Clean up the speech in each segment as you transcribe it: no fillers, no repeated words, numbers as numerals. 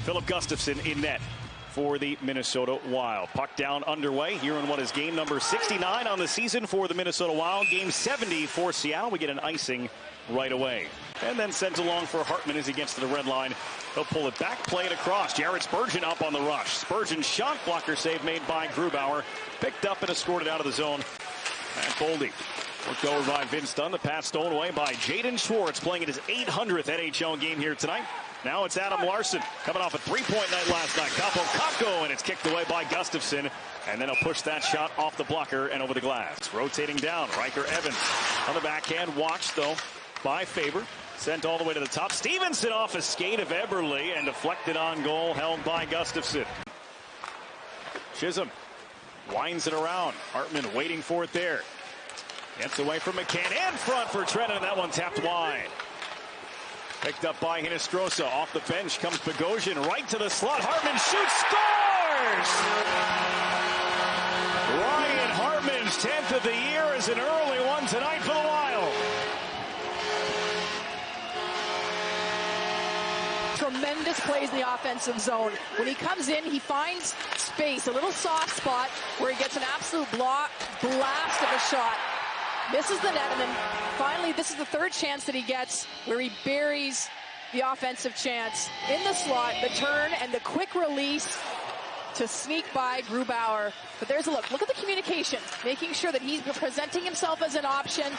Filip Gustavsson in net for the Minnesota Wild. Puck down underway here in what is game number 69 on the season for the Minnesota Wild. Game 70 for Seattle. We get an icing right away. And then sends along for Hartman as he gets to the red line. He'll pull it back, play it across. Jared Spurgeon up on the rush. Spurgeon shot blocker save made by Grubauer. Picked up and escorted out of the zone. And Boldy worked over by Vince Dunn. The pass stolen away by Jaden Schwartz, playing in his 800th NHL game here tonight. Now it's Adam Larsson coming off a three-point night last night. Capo Kakko, and it's kicked away by Gustavsson. And then he'll push that shot off the blocker and over the glass. Rotating down, Riker Evans on the backhand. Watched, though, by Faber. Sent all the way to the top. Stevenson off a skate of Eberle and deflected on goal, held by Gustavsson. Chisholm winds it around. Hartman waiting for it there. Gets away from McCann in front for Trenton, and that one tapped wide. Picked up by Hinostroza. Off the bench comes Bogosian right to the slot. Hartman shoots, scores! Ryan Hartman's 10th of the year is an early one tonight for the Wild. Tremendous plays in the offensive zone. When he comes in, he finds space, a little soft spot where he gets an absolute blast of a shot. Misses the net, and then finally this is the third chance that he gets where he buries the offensive chance in the slot. The turn and the quick release to sneak by Grubauer. But there's a look. Look at the communication, making sure that he's presenting himself as an option,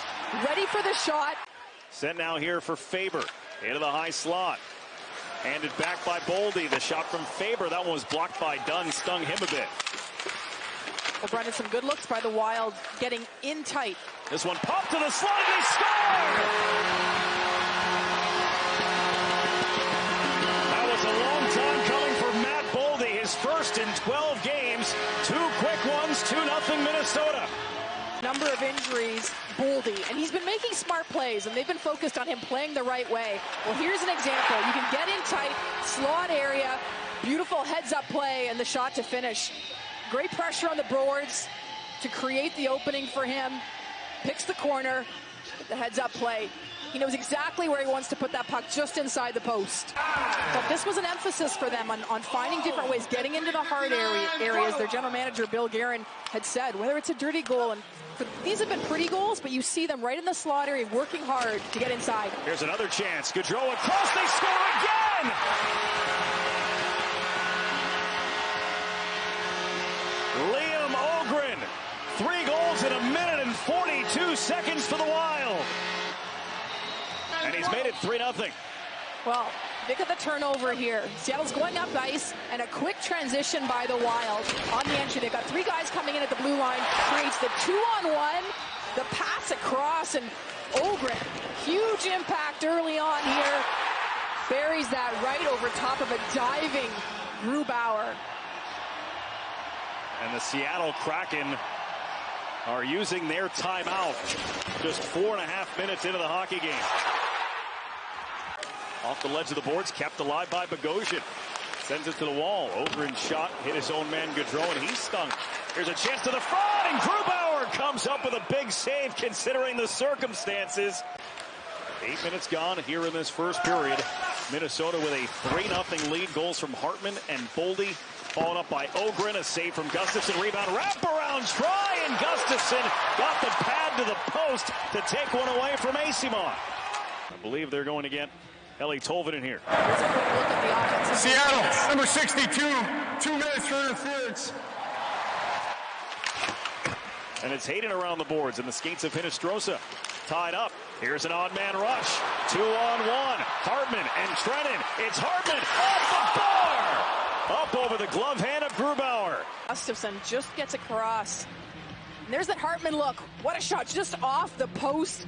ready for the shot. Sent now here for Faber into the high slot. Handed back by Boldy. The shot from Faber, that one was blocked by Dunn, stung him a bit. Well, Brendan, some good looks by the Wild, getting in tight. This one popped to the slot, and they score! That was a long time coming for Matt Boldy. His first in 12 games. Two quick ones, 2-0 Minnesota. Number of injuries, Boldy, and he's been making smart plays, and they've been focused on him playing the right way. Well, here's an example. You can get in tight, slot area, beautiful heads-up play, and the shot to finish. Great pressure on the boards to create the opening for him. Picks the corner, the heads-up play. He knows exactly where he wants to put that puck, just inside the post. But this was an emphasis for them on finding different ways, getting into the hard areas. Their general manager, Bill Guerin, had said, whether it's a dirty goal, and these have been pretty goals, but you see them right in the slot area, working hard to get inside. Here's another chance. Gaudreau across, they score again! Liam Ogren, 3 goals in 1 minute and 42 seconds for the Wild. And he's made it 3-0. Well, look at the turnover here. Seattle's going up ice, and a quick transition by the Wild on the entry. They've got 3 guys coming in at the blue line. Creates the 2-on-1, the pass across, and Ogren, huge impact early on here. Buries that right over top of a diving Grubauer. And the Seattle Kraken are using their timeout just 4.5 minutes into the hockey game. Off the ledge of the boards, kept alive by Bogosian. Sends it to the wall. Ogren's shot hit his own man Gaudreau, and he's stung. Here's a chance to the front, and Grubauer comes up with a big save considering the circumstances. 8 minutes gone here in this first period. Minnesota with a 3-0 lead. Goals from Hartman and Boldy. Followed up by Ogren. A save from Gustavsson. Rebound. Wraparound try. And Gustavsson got the pad to the post to take one away from Asimov. I believe they're going to get Ellie Tolvanen here. Here's a quick look at the offensive. Seattle, number 62. 2 minutes for interference. And it's Hayden around the boards. And the skates of Hinostroza tied up. Here's an odd man rush. 2-on-1. Hartman and Trenton. It's Hartman off the bar. Up over the glove hand of Grubauer. Gustavsson just gets across. And there's that Hartman look. What a shot, just off the post.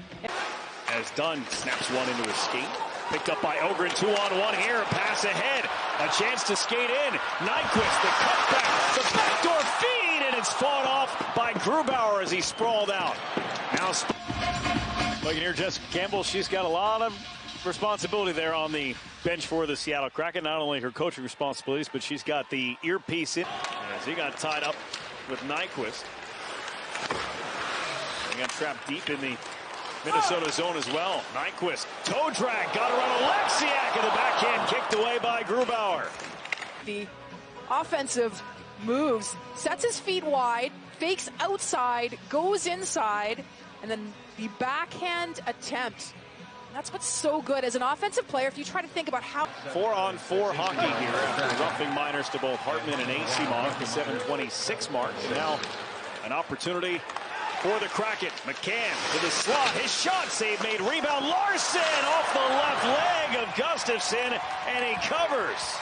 As Dunn snaps one into his skate. Picked up by Ogren. 2-on-1 here. Pass ahead. A chance to skate in. Nyquist, the cutback. The backdoor feed, and it's fought off by Grubauer as he sprawled out. Now, looking here, Jessica Campbell, she's got a lot of responsibility there on the bench for the Seattle Kraken. Not only her coaching responsibilities, but she's got the earpiece in as he got tied up with Nyquist. He got trapped deep in the Minnesota zone as well. Nyquist, toe drag, got around Alexiak in the backhand, kicked away by Grubauer. the offensive moves, sets his feet wide, fakes outside, goes inside, and then the backhand attempt. That's what's so good as an offensive player. If you try to think about how 4-on-4 hockey here after roughing minors to both Hartman and Asimov, the 7:26 mark. And now an opportunity for the Kraken. McCann to the slot. His shot save made. Rebound. Larson off the left leg of Gustafsson, and he covers.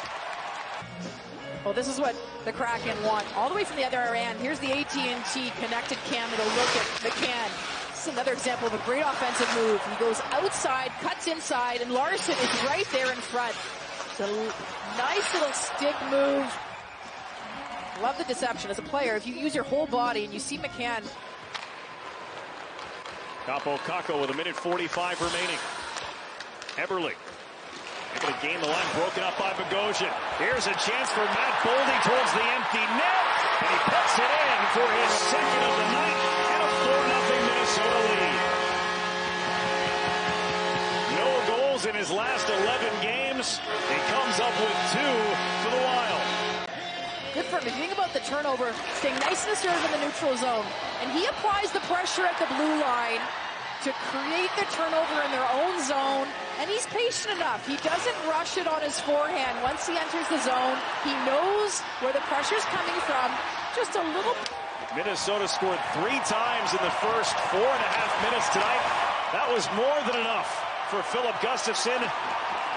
Well, this is what the Kraken want. All the way from the other end. Here's the AT&T connected camera to look at McCann. This is another example of a great offensive move. He goes outside, cuts inside, and Larson is right there in front. It's a nice little stick move. Love the deception. As a player, if you use your whole body and you see McCann. Capo Caco with 1:45 remaining. Eberle. They're going to gain the line, broken up by Bogosian. Here's a chance for Matt Boldy towards the empty net, and he puts it in for his second of the night, and a 4-0 Minnesota lead. No goals in his last 11 games. He comes up with 2 for the Wild. Good for him. If you think about the turnover, staying nice and serve in the neutral zone, and he applies the pressure at the blue line to create the turnover in their own zone, and he's patient enough. He doesn't rush it on his forehand. Once he enters the zone, he knows where the pressure's coming from. Just a little. Minnesota scored 3 times in the first 4.5 minutes tonight. That was more than enough for Philip Gustafsson.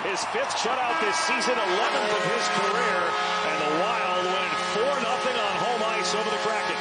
His 5th shutout this season, 11th of his career, and the Wild win 4-0 on home ice over the Kraken.